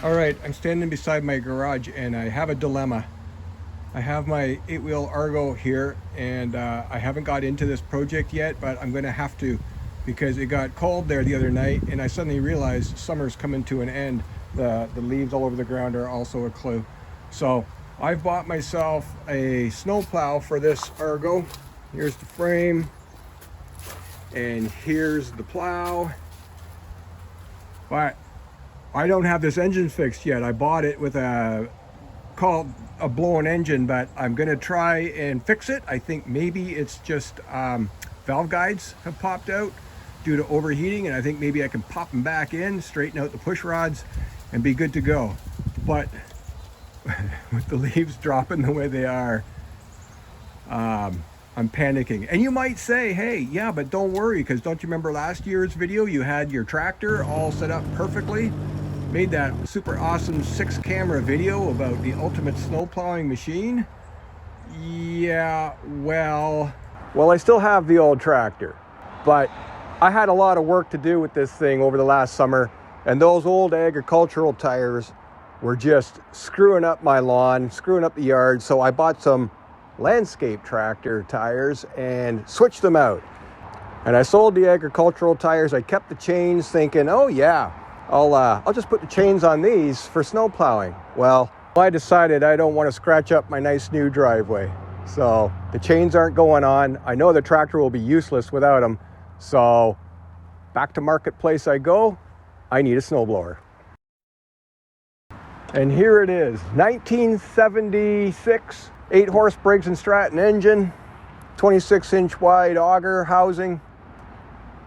All right, I'm standing beside my garage and I have a dilemma. I have my 8-wheel Argo here and I haven't got into this project yet, but I'm gonna have to because it got cold there the other night and I suddenly realized summer's coming to an end. The leaves all over the ground are also a clue. So I've bought myself a snowplow for this Argo. Here's the frame and here's the plow. But I don't have this engine fixed yet. I bought it with a blown engine, but I'm gonna try and fix it. I think maybe it's just valve guides have popped out due to overheating, and I think maybe I can pop them back in, straighten out the push rods, and be good to go. But with the leaves dropping the way they are, I'm panicking. And you might say, hey, yeah, but don't worry, because don't you remember last year's video? You had your tractor all set up perfectly. Made that super awesome 6-camera video about the ultimate snow plowing machine. Yeah, well, I still have the old tractor, but I had a lot of work to do with this thing over the last summer, and those old agricultural tires were just screwing up my lawn, screwing up the yard, so I bought some landscape tractor tires and switched them out. And I sold the agricultural tires. I kept the chains thinking, oh yeah, I'll just put the chains on these for snow plowing. Well, I decided I don't want to scratch up my nice new driveway. So the chains aren't going on. I know the tractor will be useless without them. So back to Marketplace I go. I need a snowblower. And here it is, 1976, 8-horse Briggs & Stratton engine, 26-inch wide auger housing,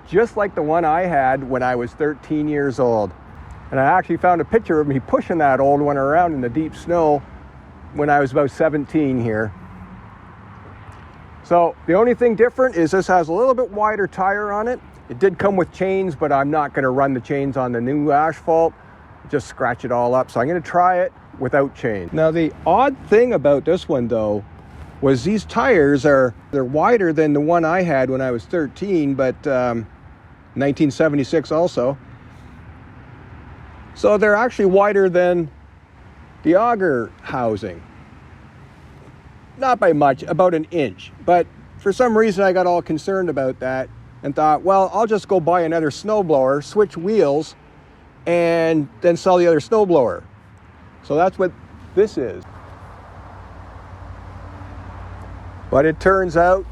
just like the one I had when I was 13 years old. And I actually found a picture of me pushing that old one around in the deep snow when I was about 17 here. So the only thing different is this has a little bit wider tire on it. It did come with chains, but I'm not going to run the chains on the new asphalt. Just scratch it all up. So I'm going to try it without chains. Now the odd thing about this one though was these tires they're wider than the one I had when I was 13, but 1976 also. So they're actually wider than the auger housing. Not by much, about an inch. But for some reason I got all concerned about that and thought, well, I'll just go buy another snowblower, switch wheels, and then sell the other snowblower. So that's what this is. But it turns out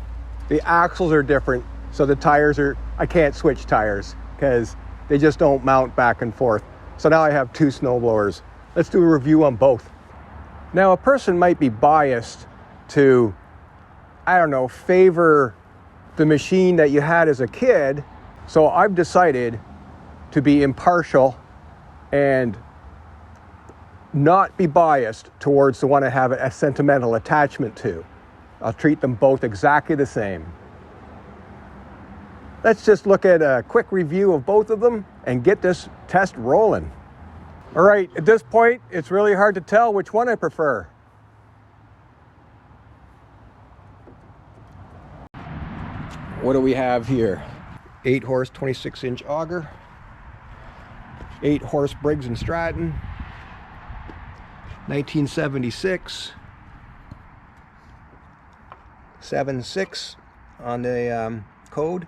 the axles are different. So the tires I can't switch tires because they just don't mount back and forth. So now I have 2 snowblowers. Let's do a review on both. Now a person might be biased to, I don't know, favor the machine that you had as a kid. So I've decided to be impartial and not be biased towards the one I have a sentimental attachment to. I'll treat them both exactly the same. Let's just look at a quick review of both of them and get this test rolling. All right, at this point, it's really hard to tell which one I prefer. What do we have here? 8-horse, 26-inch auger. 8-horse Briggs & Stratton. 1976. 7.6 on the code.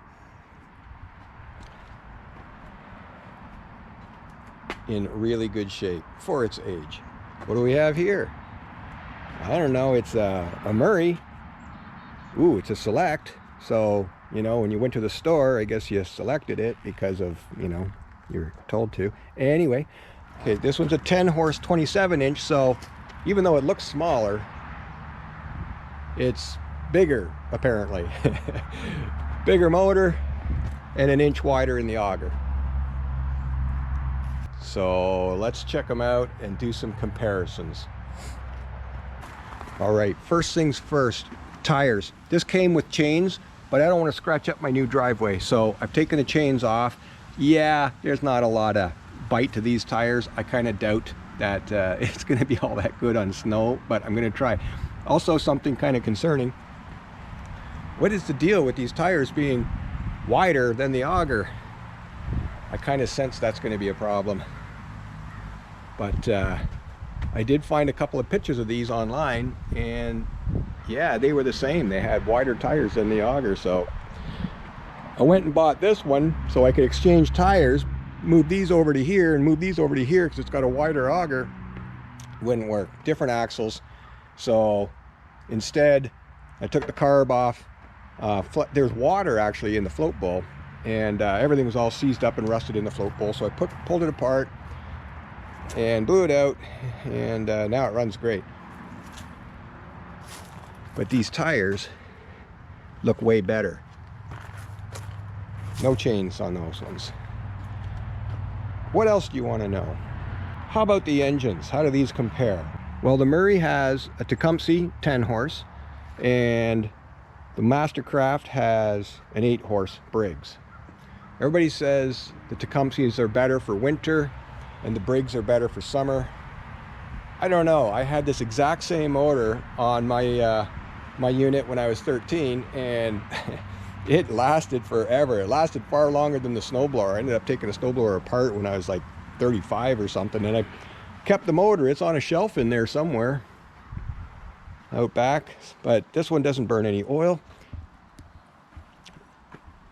In really good shape for its age. What do we have here? I don't know, it's a Murray. Ooh, it's a Select. So, you know, when you went to the store, I guess you selected it because of, you know, you're told to. Anyway, okay, this one's a 10-horse, 27-inch, so even though it looks smaller, it's bigger, apparently. Bigger motor and an inch wider in the auger. So let's check them out and do some comparisons. All right, first things first, tires. This came with chains, but I don't want to scratch up my new driveway, so I've taken the chains off. Yeah, there's not a lot of bite to these tires. I kind of doubt that it's going to be all that good on snow, but I'm going to try. Also, something kind of concerning. What is the deal with these tires being wider than the auger? I kind of sense that's going to be a problem. But I did find a couple of pictures of these online, and yeah, they were the same. They had wider tires than the auger, so I went and bought this one so I could exchange tires, move these over to here and move these over to here because it's got a wider auger. Wouldn't work. Different axles. So instead, I took the carb off. There's water actually in the float bowl, and everything was all seized up and rusted in the float bowl. So I pulled it apart and blew it out, and now it runs great. But these tires look way better. No chains on those ones. What else do you want to know? How about the engines? How do these compare? Well, the Murray has a Tecumseh 10 horse, and the Mastercraft has an 8 horse Briggs. Everybody says the Tecumsehs are better for winter and the Briggs are better for summer. I don't know. I had this exact same motor on my my unit when I was 13, and it lasted forever. It lasted far longer than the snowblower. I ended up taking the snowblower apart when I was like 35 or something, and I kept the motor. It's on a shelf in there somewhere out back, but this one doesn't burn any oil.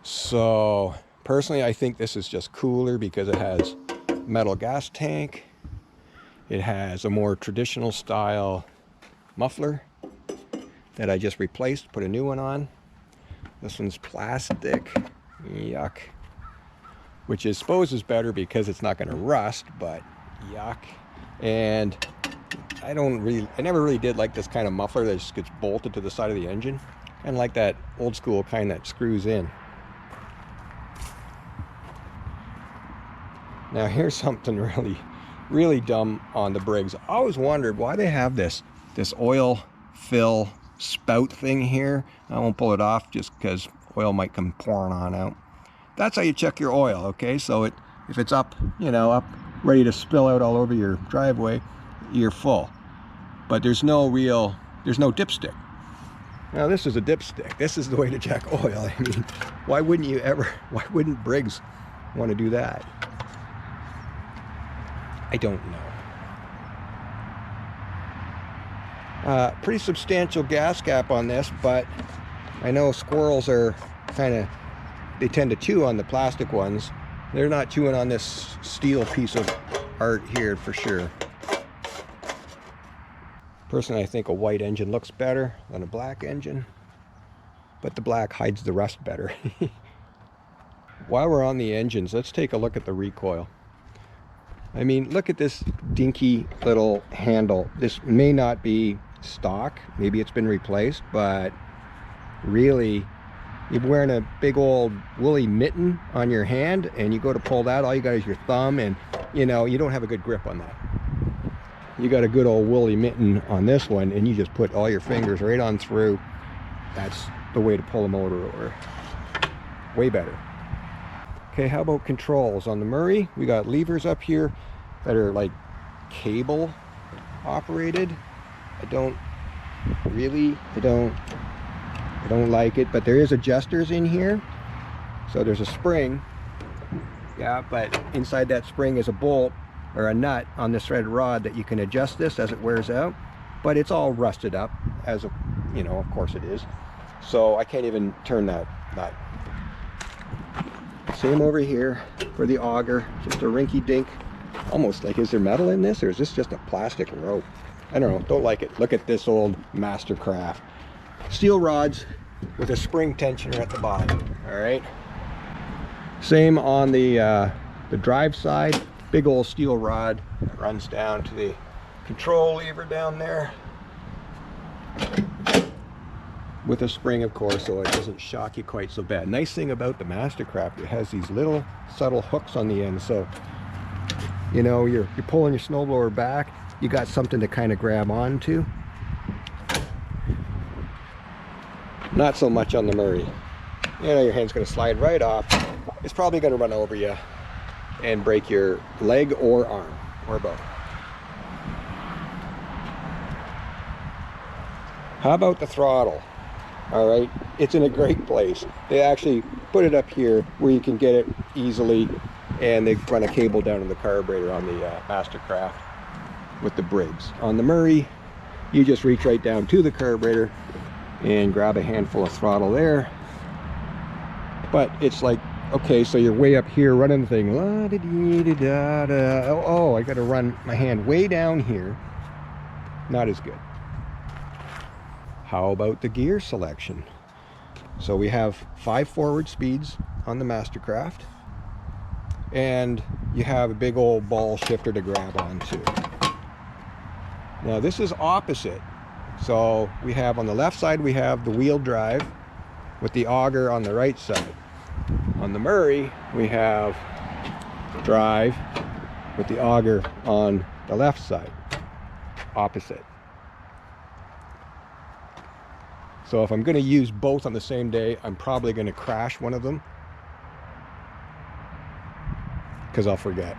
So personally, I think this is just cooler because it has metal gas tank. It has a more traditional style muffler that I just replaced, put a new one on. This one's plastic. Yuck. Which I suppose is better because it's not going to rust, but yuck. And I never really did like this kind of muffler that just gets bolted to the side of the engine. Kind of like that old school kind that screws in. Now here's something really dumb on the Briggs. I always wondered why they have this oil fill spout thing here. I won't pull it off just because oil might come pouring on out. That's how you check your oil, okay? So if it's up, up ready to spill out all over your driveway, you're full. But there's no dipstick. Now this is a dipstick. This is the way to check oil. I mean, why wouldn't Briggs want to do that? I don't know. Pretty substantial gas gap on this, but I know squirrels are they tend to chew on the plastic ones. They're not chewing on this steel piece of art here for sure. Personally, I think a white engine looks better than a black engine, but the black hides the rust better. While we're on the engines, let's take a look at the recoil. I mean, look at this dinky little handle. This may not be stock, maybe it's been replaced, but really, you're wearing a big old woolly mitten on your hand, and you go to pull that, all you got is your thumb, and you don't have a good grip on that. You got a good old woolly mitten on this one, and you just put all your fingers right on through. That's the way to pull a motor over. Way better. Okay, how about controls? On the Murray, we got levers up here that are like cable operated. I don't like it, but there is adjusters in here. So there's a spring, yeah, but inside that spring is a bolt or a nut on this threaded rod that you can adjust this as it wears out, but it's all rusted up, as of course it is. So I can't even turn that nut. Same over here for the auger, just a rinky-dink. Almost like, is there metal in this, or is this just a plastic rope? I don't know, don't like it. Look at this old Mastercraft. Steel rods with a spring tensioner at the bottom, all right? Same on the drive side, big old steel rod that runs down to the control lever down there. With a spring, of course, so it doesn't shock you quite so bad. Nice thing about the Mastercraft, it has these little subtle hooks on the end, so you're pulling your snowblower back, you got something to kind of grab onto. Not so much on the Murray. Your hand's going to slide right off. It's probably going to run over you and break your leg or arm, or both. How about the throttle? All right, it's in a great place. They actually put it up here where you can get it easily, and they run a cable down to the carburetor on the Mastercraft. with the Briggs. On the Murray, you just reach right down to the carburetor and grab a handful of throttle there. But it's like, okay, so you're way up here running the thing. Oh, I got to run my hand way down here. Not as good. How about the gear selection? So we have 5 forward speeds on the Mastercraft, and you have a big old ball shifter to grab onto. Now this is opposite. So we have on the left side, we have the wheel drive with the auger on the right side. On the Murray, we have drive with the auger on the left side, opposite. So if I'm going to use both on the same day, I'm probably going to crash one of them because I'll forget.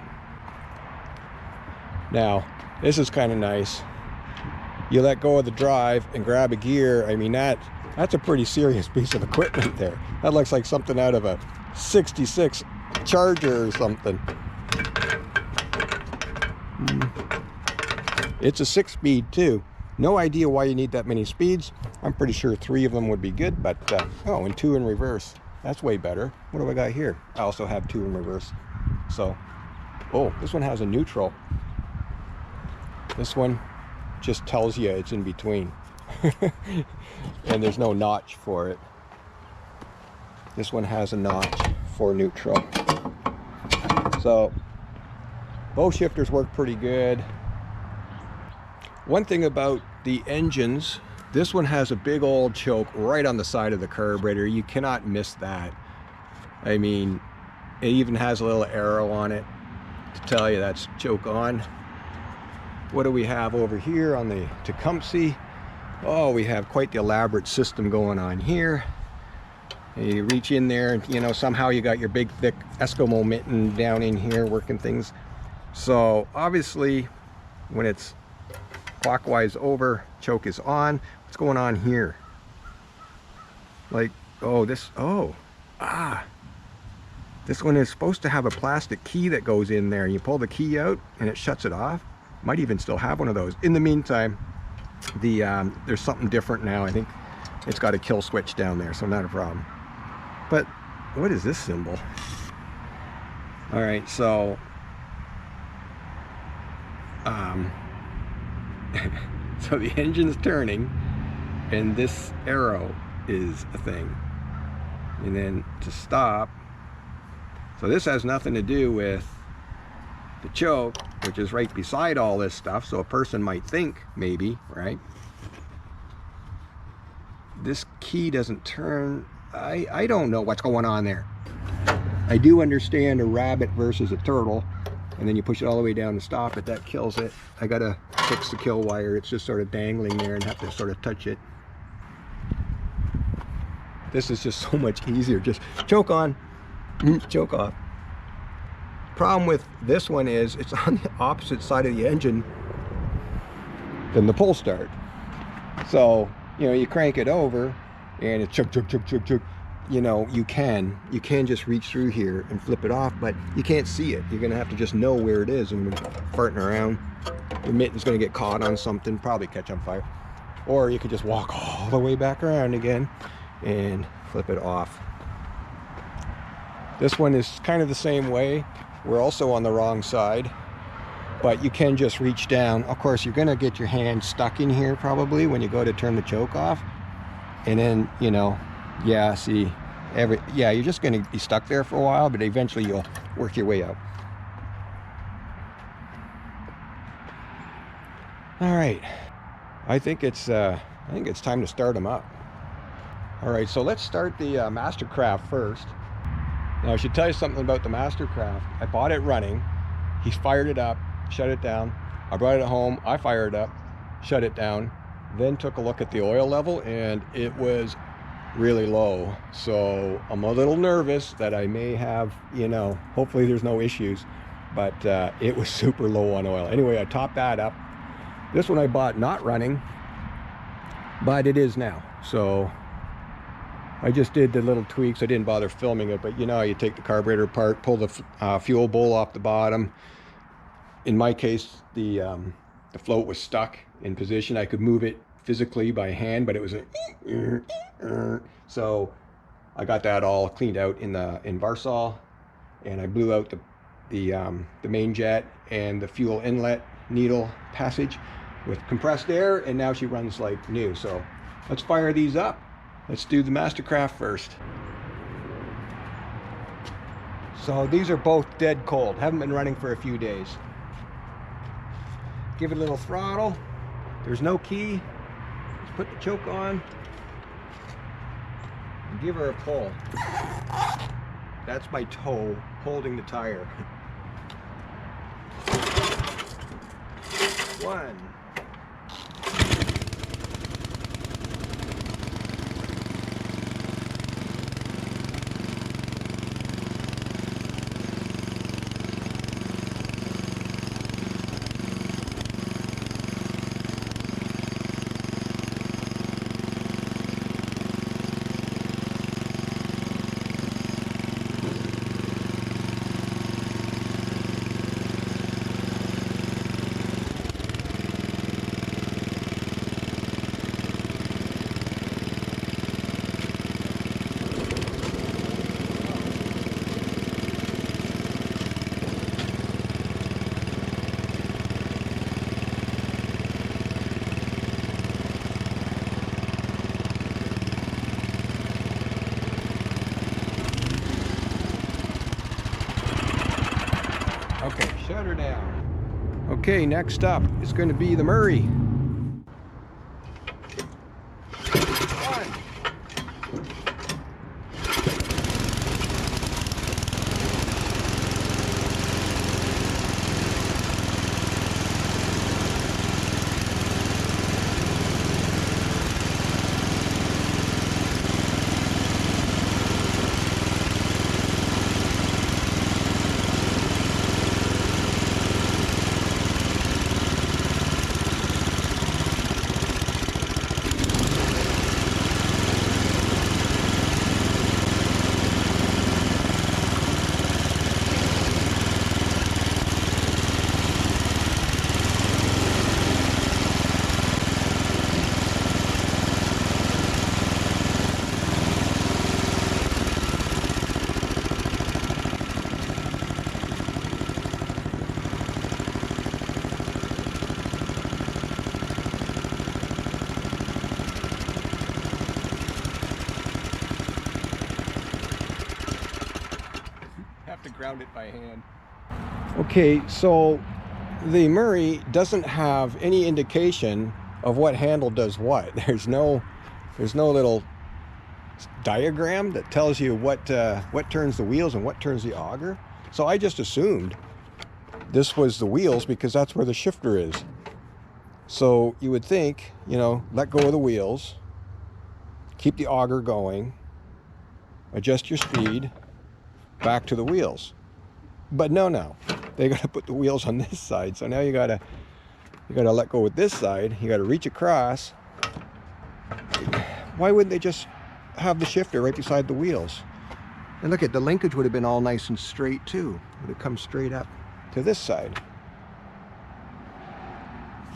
Now, this is kind of nice. You let go of the drive and grab a gear. I mean, that's a pretty serious piece of equipment there. That looks like something out of a 66 Charger or something. It's a 6-speed too. No idea why you need that many speeds. I'm pretty sure 3 of them would be good, but oh, and 2 in reverse. That's way better. What do I got here? I also have 2 in reverse. So, oh, this one has a neutral. This one just tells you it's in between. And there's no notch for it. This one has a notch for neutral. So, both shifters work pretty good. One thing about the engines, this one has a big old choke right on the side of the carburetor. You cannot miss that. I mean, it even has a little arrow on it to tell you that's choke on. What do we have over here on the Tecumseh? Oh, we have quite the elaborate system going on here. You reach in there and, you know, somehow you got your big thick Eskimo mitten down in here working things. So obviously when it's clockwise over, choke is on. What's going on here? Like, oh, this one is supposed to have a plastic key that goes in there. You pull the key out and it shuts it off. Might even still have one of those. In the meantime, there's something different now. I think it's got a kill switch down there, so not a problem. But what is this symbol? All right, so so the engine's turning and this arrow is a thing. And then to stop, so this has nothing to do with the choke, which is right beside all this stuff, so a person might think maybe, right? This key doesn't turn. I don't know what's going on there. I do understand a rabbit versus a turtle, and then you push it all the way down to stop it, that kills it. I gotta fix the kill wire. It's just sort of dangling there and have to sort of touch it. This is just so much easier. Just choke on, choke off. Problem with this one is it's on the opposite side of the engine than the pull start. So, you know, you crank it over and it's chug, chug, chug, chug, chug. You know, you can just reach through here and flip it off, but you can't see it. You're gonna have to just know where it is, and farting around, the mitten's gonna get caught on something, probably catch on fire. Or you could just walk all the way back around again and flip it off. This one is kind of the same way. We're also on the wrong side, but you can just reach down. Of course, you're gonna get your hand stuck in here probably when you go to turn the choke off. And then, you know, yeah, see, you're just gonna be stuck there for a while, but eventually you'll work your way out. All right, I think it's time to start them up. All right, so let's start the Mastercraft first. Now I should tell you something about the Mastercraft. I bought it running. He fired it up, shut it down. I brought it home, I fired it up, shut it down, then took a look at the oil level and it was really low. So I'm a little nervous that I may have, you know, hopefully there's no issues, but it was super low on oil. Anyway, I topped that up. This one I bought not running, but it is now. So I just did the little tweaks. I didn't bother filming it, but you know, you take the carburetor apart, pull the fuel bowl off the bottom. In my case, the the float was stuck in position. I could move it physically by hand, but it was so I got that all cleaned out in Varsol, and I blew out the main jet and the fuel inlet needle passage with compressed air, and now she runs like new. So let's fire these up. Let's do the Mastercraft first. So these are both dead cold, haven't been running for a few days. Give it a little throttle. There's no key. Let's put the choke on and give her a pull. That's my toe holding the tire. 1. Okay, shut her down. Okay, next up is going to be the Murray. 1. To ground it by hand. Okay, so the Murray doesn't have any indication of what handle does what. There's no little diagram that tells you what turns the wheels and what turns the auger. So I just assumed this was the wheels because that's where the shifter is. So you would think, you know, let go of the wheels, keep the auger going, adjust your speed, back to the wheels. But no, they got to put the wheels on this side. So now you gotta let go with this side. You got to reach across. Why wouldn't they just have the shifter right beside the wheels? And look at the linkage would have been all nice and straight too. Would have come straight up to this side.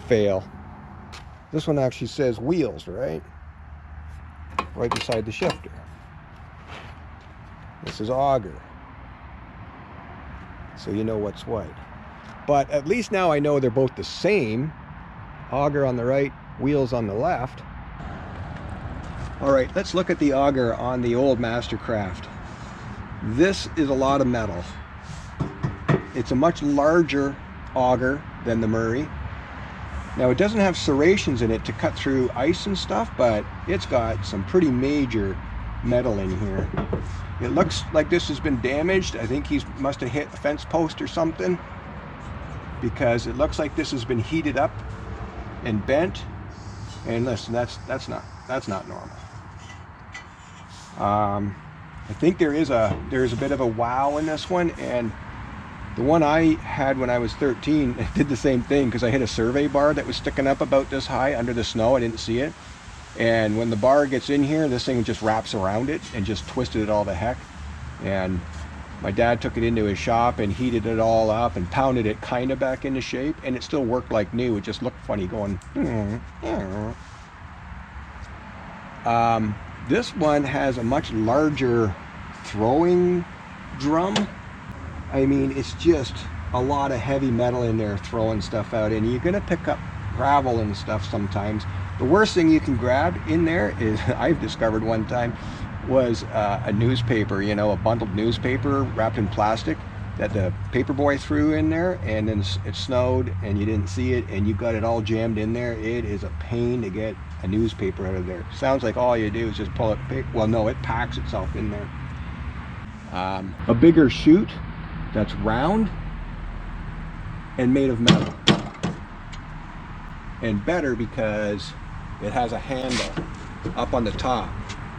Fail. This one actually says wheels, right beside the shifter. This is auger. So you know what's what. But at least now I know they're both the same. Auger on the right, wheels on the left. All right, let's look at the auger on the old Mastercraft. This is a lot of metal. It's a much larger auger than the Murray. Now it doesn't have serrations in it to cut through ice and stuff, but it's got some pretty major metal in here. It looks like this has been damaged. I think he must have hit a fence post or something, because it looks like this has been heated up and bent. And listen, that's not normal. I think there is a bit of a wow in this one, and the one I had when I was 13, it did the same thing because I hit a survey bar that was sticking up about this high under the snow. I didn't see it. And when the bar gets in here, this thing just wraps around it and just twisted it all to heck. And My dad took it into his shop and heated it all up and pounded it kind of back into shape, and it still worked like new. It just looked funny going. This one has a much larger throwing drum. I mean, it's just a lot of heavy metal in there throwing stuff out, and you're gonna pick up gravel and stuff sometimes. The worst thing you can grab in there is, I've discovered one time, was a newspaper, you know, a bundled newspaper wrapped in plastic that the paper boy threw in there, and then it snowed and you didn't see it and you got it all jammed in there. It is a pain to get a newspaper out of there. Sounds like all you do is just pull it. Well, no, it packs itself in there. A bigger chute that's round and made of metal, and better because it has a handle up on the top,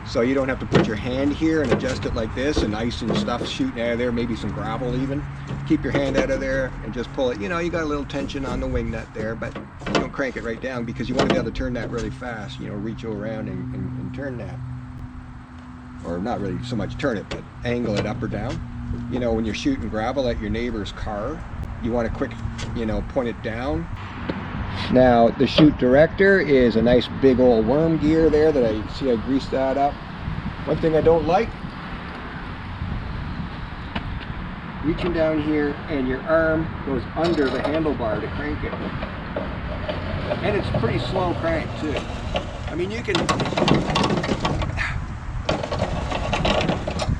so you don't have to put your hand here and adjust it like this, and ice and stuff shooting out of there, maybe some gravel even. Keep your hand out of there and just pull it. You know, you got a little tension on the wing nut there, but you don't crank it right down because you want to be able to turn that really fast, you know, reach around and turn that. Or not really so much turn it, but angle it up or down. You know, when you're shooting gravel at your neighbor's car, you want to quick, you know, point it down. Now, the chute director is a nice big old worm gear there that I see. I greased that up. One thing I don't like, reaching down here and your arm goes under the handlebar to crank it. And it's pretty slow crank too. I mean, you can,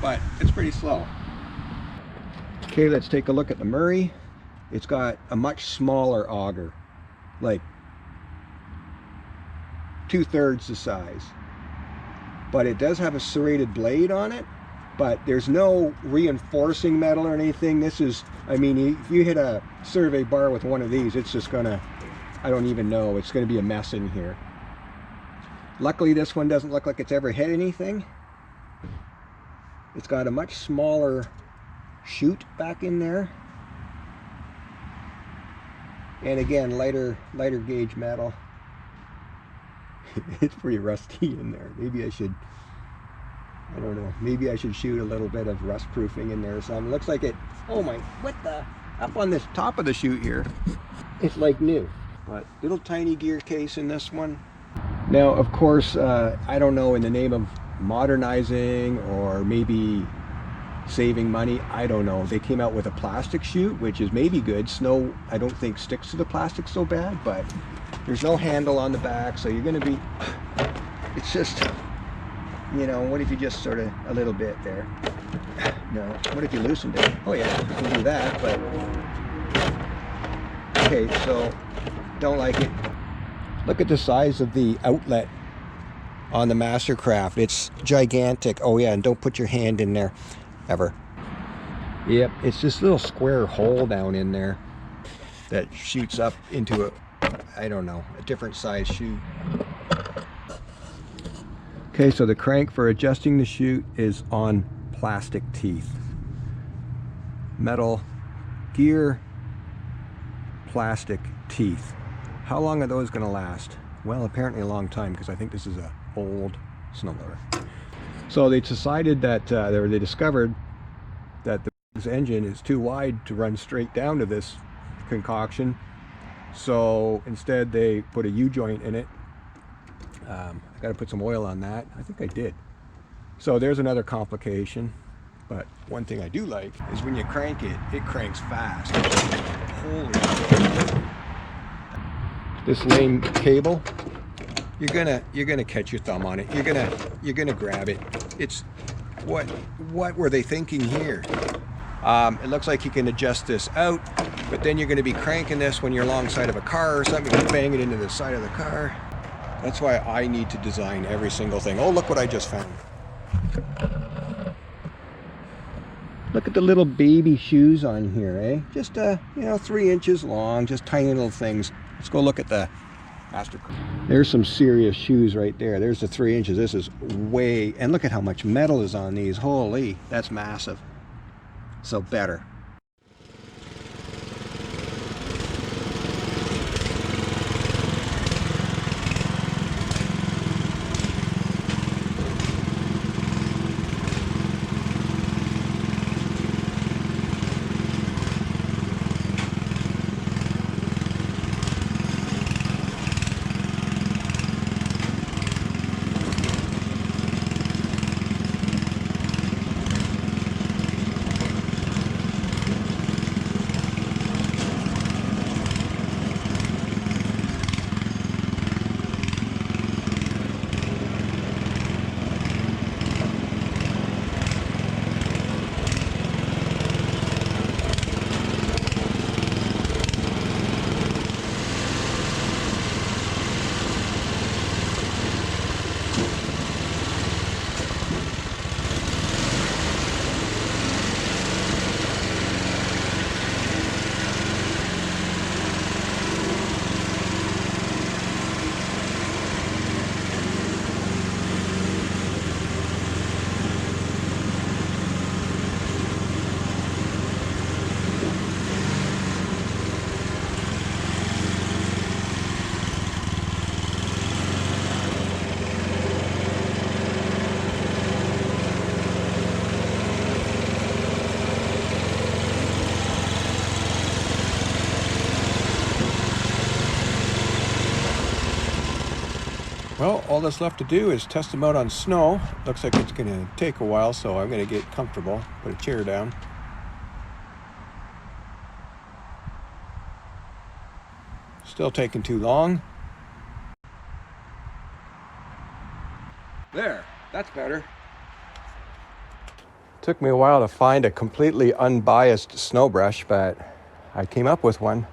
but it's pretty slow. Okay, let's take a look at the Murray. It's got a much smaller auger, like 2/3 the size, but it does have a serrated blade on it, but there's no reinforcing metal or anything. This is, I mean, if you hit a survey bar with one of these, it's just gonna, I don't even know, it's gonna be a mess in here. Luckily this one doesn't look like it's ever hit anything. It's got a much smaller chute back in there, and again, lighter gauge metal. It's pretty rusty in there. Maybe I should, I don't know, maybe I should shoot a little bit of rust proofing in there or something. Looks like it, oh my, what the, up on this top of the chute here, it's like new. But little tiny gear case in this one. Now, of course, I don't know, in the name of modernizing or maybe saving money, I don't know, they came out with a plastic chute, which is maybe good. Snow, I don't think, sticks to the plastic so bad, but there's no handle on the back, so you're going to be, it's just, you know, what if you just sort of a little bit there? No, what if you loosened it? Oh yeah, you can do that, but okay, so don't like it. Look at the size of the outlet on the Mastercraft. It's gigantic. Oh yeah, and don't put your hand in there ever. Yep, it's this little square hole down in there that shoots up into a, I don't know, a different size chute. Okay, so the crank for adjusting the chute is on plastic teeth. Metal gear, plastic teeth. How long are those going to last? Well, apparently a long time, because I think this is a old snowblower. So they decided that, they discovered that the engine is too wide to run straight down to this concoction. So instead they put a U-joint in it. I got to put some oil on that. I think I did. So there's another complication. But one thing I do like is when you crank it, it cranks fast. Holy shit. This lane cable, you're gonna catch your thumb on it. You're gonna grab it. It's what were they thinking here? It looks like you can adjust this out, but then you're going to be cranking this when you're alongside of a car or something, and bang it into the side of the car. That's why I need to design every single thing. Oh, look what I just found. Look at the little baby shoes on here, eh? Just you know, 3 inches long, just tiny little things. Let's go look at the Mastercraft. There's some serious shoes right there. There's the 3 inches. This is way, and look at how much metal is on these. Holy, that's massive. So better. Well, all that's left to do is test them out on snow. Looks like it's going to take a while, so I'm going to get comfortable. Put a chair down. Still taking too long. There, that's better. Took me a while to find a completely unbiased snow brush, but I came up with one.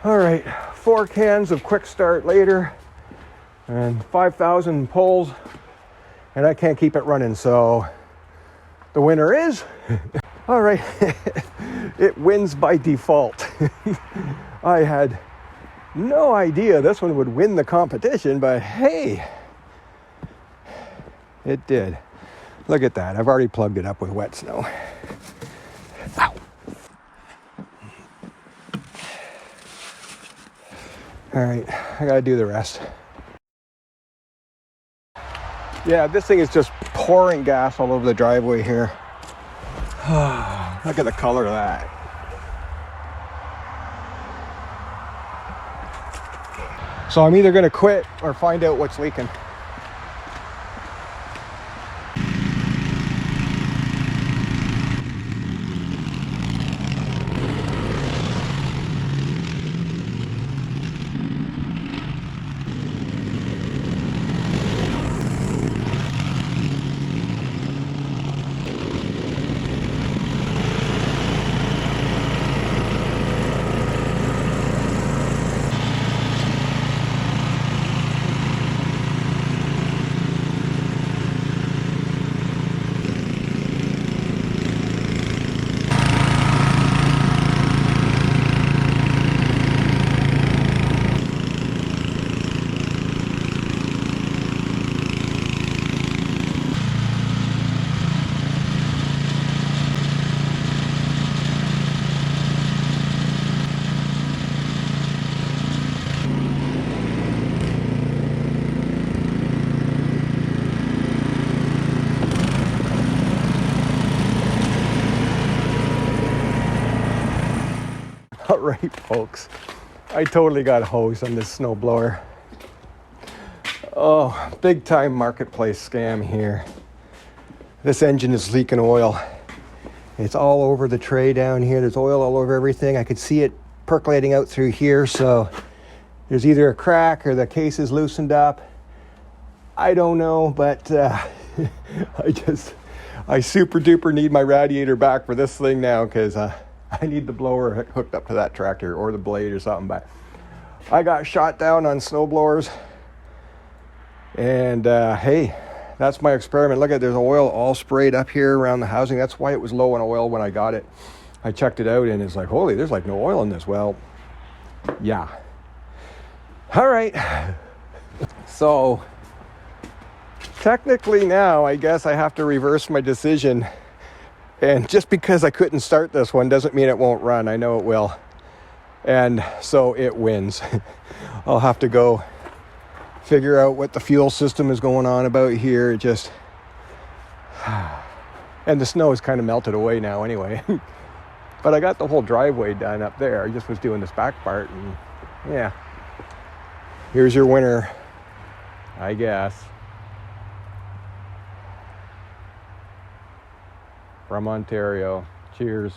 All right, 4 cans of Quick Start later and 5,000 pulls, and I can't keep it running, so the winner is, all right, it wins by default. I had no idea this one would win the competition, but hey, it did. Look at that, I've already plugged it up with wet snow. Ow. All right, I gotta do the rest. Yeah, this thing is just pouring gas all over the driveway here. Look at the color of that. So I'm either gonna quit or find out what's leaking. All right, folks, I totally got hosed on this snowblower. Oh, big time marketplace scam here. This engine is leaking oil. It's all over the tray down here. There's oil all over everything. I could see it percolating out through here, so there's either a crack or the case is loosened up. I don't know, but I super duper need my radiator back for this thing now, because I need the blower hooked up to that tractor or the blade or something. But I got shot down on snowblowers, and hey, that's my experiment. Look at, there's oil all sprayed up here around the housing. That's why it was low on oil when I got it. I checked it out and it's like, holy, there's like no oil in this. Well, yeah. All right. So technically now I guess I have to reverse my decision. And just because I couldn't start this one doesn't mean it won't run. I know it will. And so it wins. I'll have to go figure out what the fuel system is going on about here. It just And the snow is kind of melted away now anyway. But I got the whole driveway done up there. I just was doing this back part, and yeah. Here's your winter, I guess. From Ontario. Cheers.